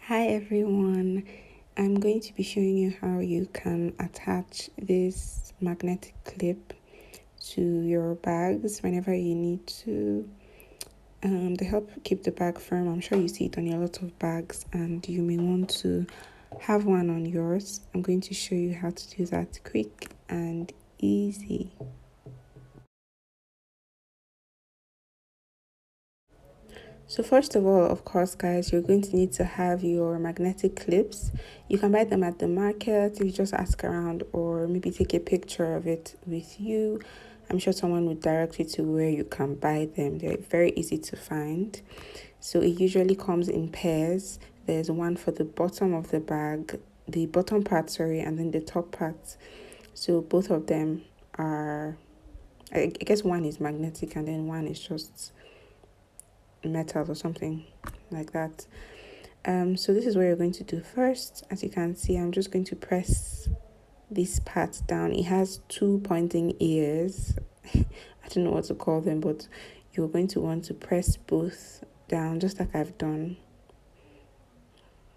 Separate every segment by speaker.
Speaker 1: Hi everyone, I'm going to be showing you how you can attach this magnetic clip to your bags whenever you need to. They help keep the bag firm. I'm sure you see it on a lot of bags and you may want to have one on yours. I'm going to show you how to do that quick and easy. So first of all, of course, guys, you're going to need to have your magnetic clips. You can buy them at the market. You just ask around or maybe take a picture of it with you. I'm sure someone would direct you to where you can buy them. They're very easy to find. So it usually comes in pairs. There's one for the bottom of the bag, the bottom part, sorry, and then the top part. So both of them are, I guess one is magnetic and then one is just metal or something like that. So this is what you're going to do first. As you can see, I'm just going to press this part down. It has two pointing ears. I don't know what to call them, but you're going to want to press both down just like I've done.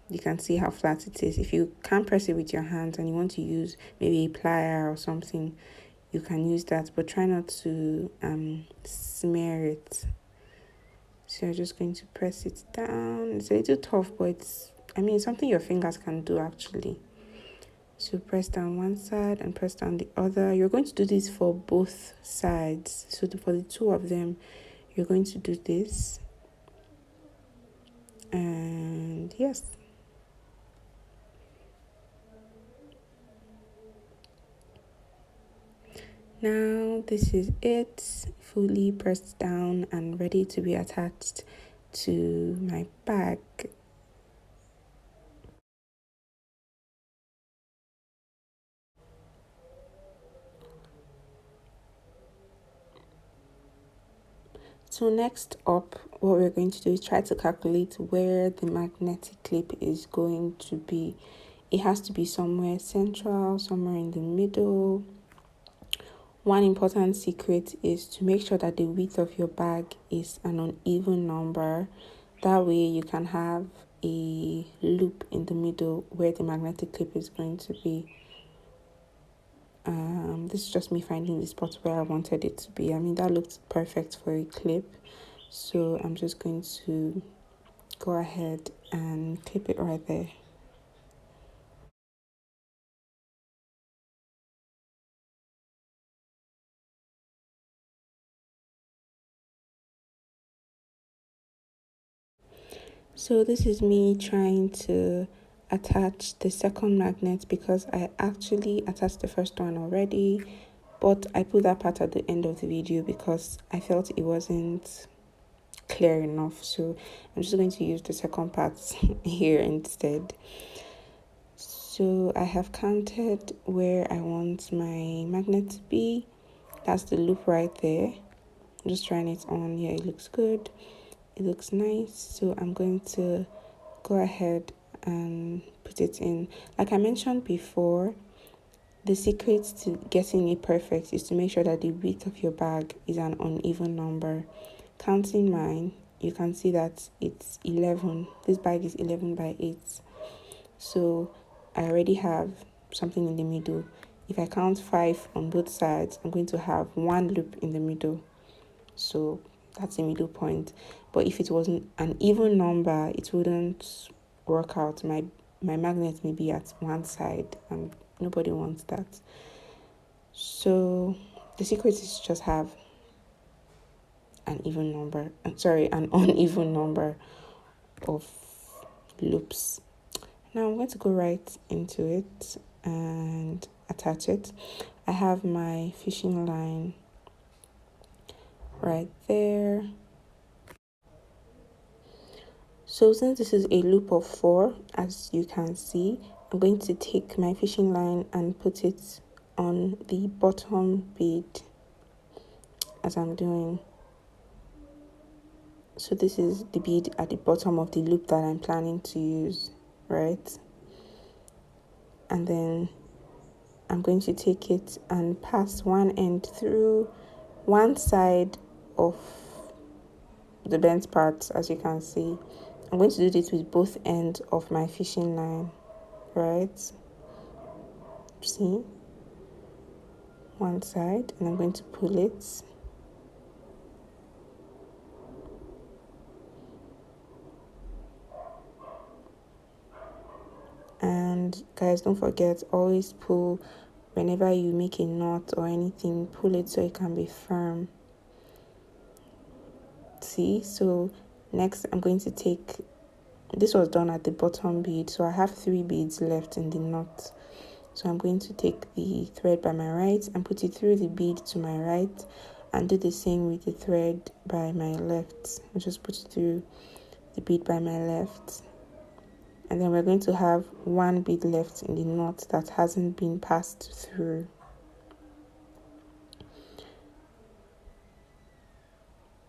Speaker 1: You can see how flat it is. If you can't press it with your hands and you want to use maybe a plier or something, you can use that, but try not to smear it. So you're just going to press it down. It's a little tough, but it's something your fingers can do actually. So press down one side and press down the other. You're going to do this for both sides. So for the two of them, you're going to do this. And yes. Now this is it, fully pressed down and ready to be attached to my bag. So next up, what we're going to do is try to calculate where the magnetic clip is going to be. It has to be somewhere central, somewhere in the middle. One important secret is to make sure that the width of your bag is an uneven number. That way you can have a loop in the middle where the magnetic clip is going to be. This is just me finding the spot where I wanted it to be. That looked perfect for a clip. So I'm just going to go ahead and clip it right there. So this is me trying to attach the second magnet because I actually attached the first one already, but I put that part at the end of the video because I felt it wasn't clear enough. So I'm just going to use the second part here instead. So I have counted where I want my magnet to be. That's the loop right there. I'm just trying it on. Yeah, it looks good. It looks nice. So I'm going to go ahead and put it in. Like I mentioned before, the secret to getting it perfect is to make sure that the width of your bag is an uneven number. Counting mine, you can see that it's 11. This bag is 11 by 8. So I already have something in the middle. If I count 5 on both sides, I'm going to have one loop in the middle. So that's the middle point. But if it wasn't an even number, it wouldn't work out. My magnet may be at one side and nobody wants that. So the secret is just have an an uneven number of loops. Now I'm going to go right into it and attach it. I have my fishing line right there. So since this is a loop of 4, as you can see, I'm going to take my fishing line and put it on the bottom bead as I'm doing. So this is the bead at the bottom of the loop that I'm planning to use, right? And then I'm going to take it and pass one end through one side of the bent part, as you can see, I'm going to do this with both ends of my fishing line, right? See, one side, and I'm going to pull it. And guys, don't forget, always pull whenever you make a knot or anything, pull it so it can be firm. See, so next I'm going to take, this was done at the bottom bead, so I have 3 beads left in the knot. So I'm going to take the thread by my right and put it through the bead to my right, and do the same with the thread by my left. I'll just put it through the bead by my left, and then we're going to have 1 bead left in the knot that hasn't been passed through.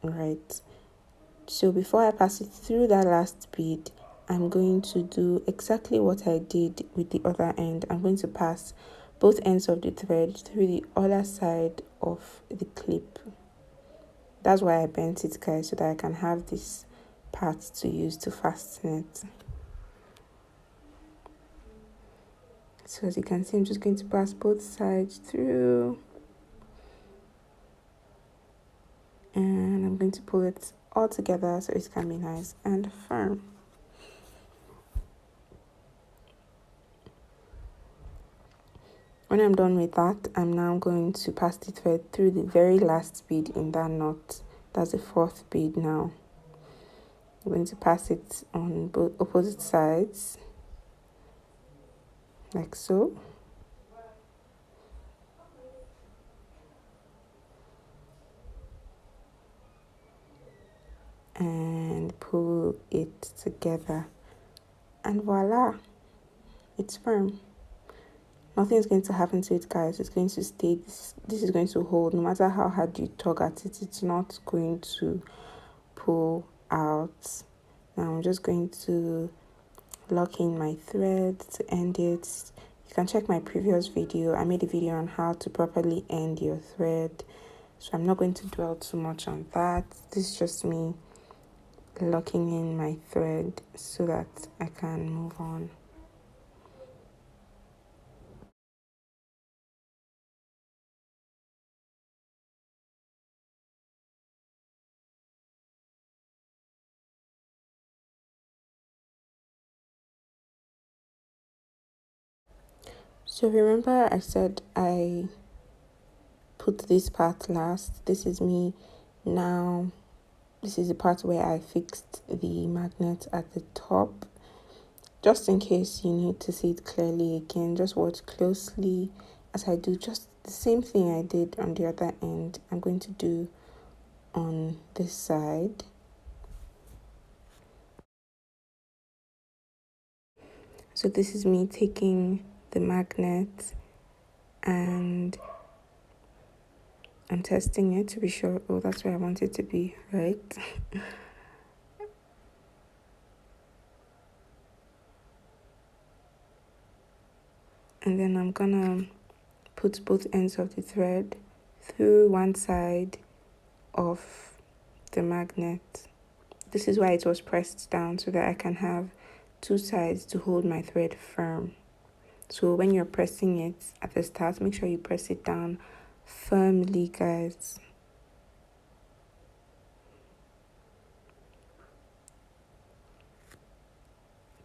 Speaker 1: Right, so before I pass it through that last bead, I'm going to do exactly what I did with the other end. I'm going to pass both ends of the thread through the other side of the clip. That's why I bent it, guys, so that I can have this part to use to fasten it. So as you can see, I'm just going to pass both sides through, and I'm going to pull it all together so it can be nice and firm. When I'm done with that, I'm now going to pass the thread through the very last bead in that knot. That's the 4th bead now. I'm going to pass it on both opposite sides, like so. And pull it together. And voila, it's firm. Nothing's going to happen to it, guys. It's going to stay. This is going to hold. No matter how hard you tug at it, it's not going to pull out. Now I'm just going to lock in my thread to end it. You can check my previous video. I made a video on how to properly end your thread, so I'm not going to dwell too much on that. This is just me locking in my thread so that I can move on. So remember I said I put this part last. This is me now. This is the part where I fixed the magnet at the top. Just in case you need to see it clearly again, just watch closely as I do just the same thing I did on the other end. I'm going to do on this side. So this is me taking the magnet and I'm testing it to be sure. Oh, that's where I want it to be, right? And then I'm gonna put both ends of the thread through one side of the magnet. This is why it was pressed down, so that I can have 2 sides to hold my thread firm. So when you're pressing it at the start, make sure you press it down firmly, guys.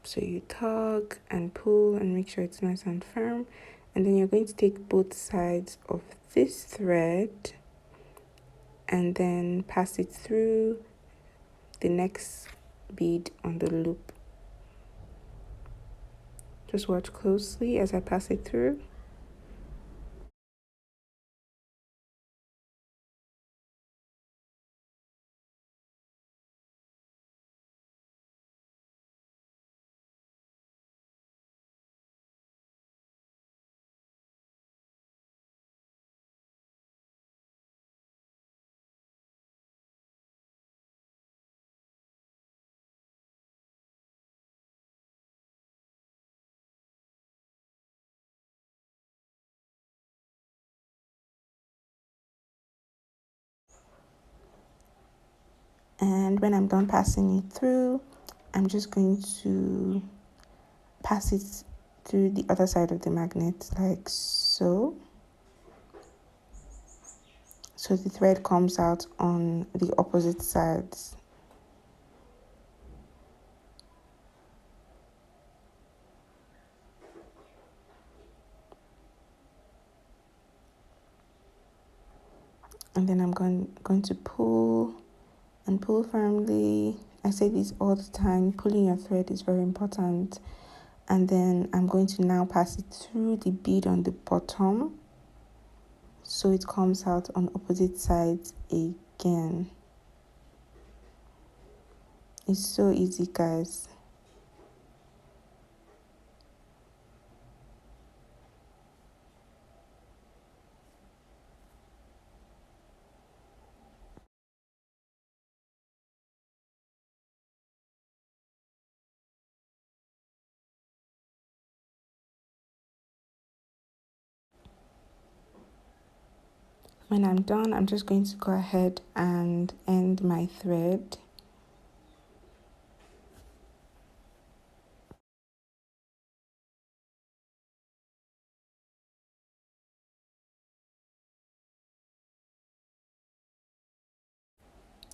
Speaker 1: So you tug and pull and make sure it's nice and firm. And then you're going to take both sides of this thread and then pass it through the next bead on the loop. Just watch closely as I pass it through. And when I'm done passing it through, I'm just going to pass it through the other side of the magnet like so. So the thread comes out on the opposite sides. And then I'm going to pull and pull firmly. I say this all the time, pulling your thread is very important. And then I'm going to now pass it through the bead on the bottom so it comes out on opposite sides again. It's so easy, guys. When I'm done, I'm just going to go ahead and end my thread.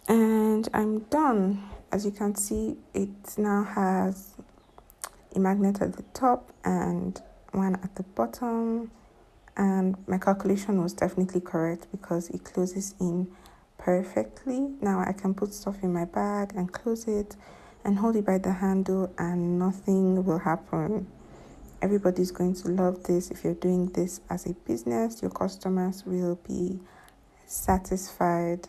Speaker 1: And I'm done. As you can see, it now has a magnet at the top and one at the bottom. And my calculation was definitely correct because it closes in perfectly. Now I can put stuff in my bag and close it and hold it by the handle and nothing will happen. Everybody's going to love this. If you're doing this as a business, your customers will be satisfied.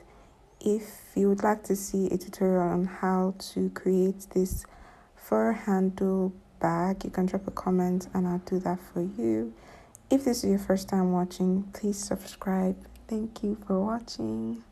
Speaker 1: If you would like to see a tutorial on how to create this fur handle bag, you can drop a comment and I'll do that for you. If this is your first time watching, please subscribe. Thank you for watching.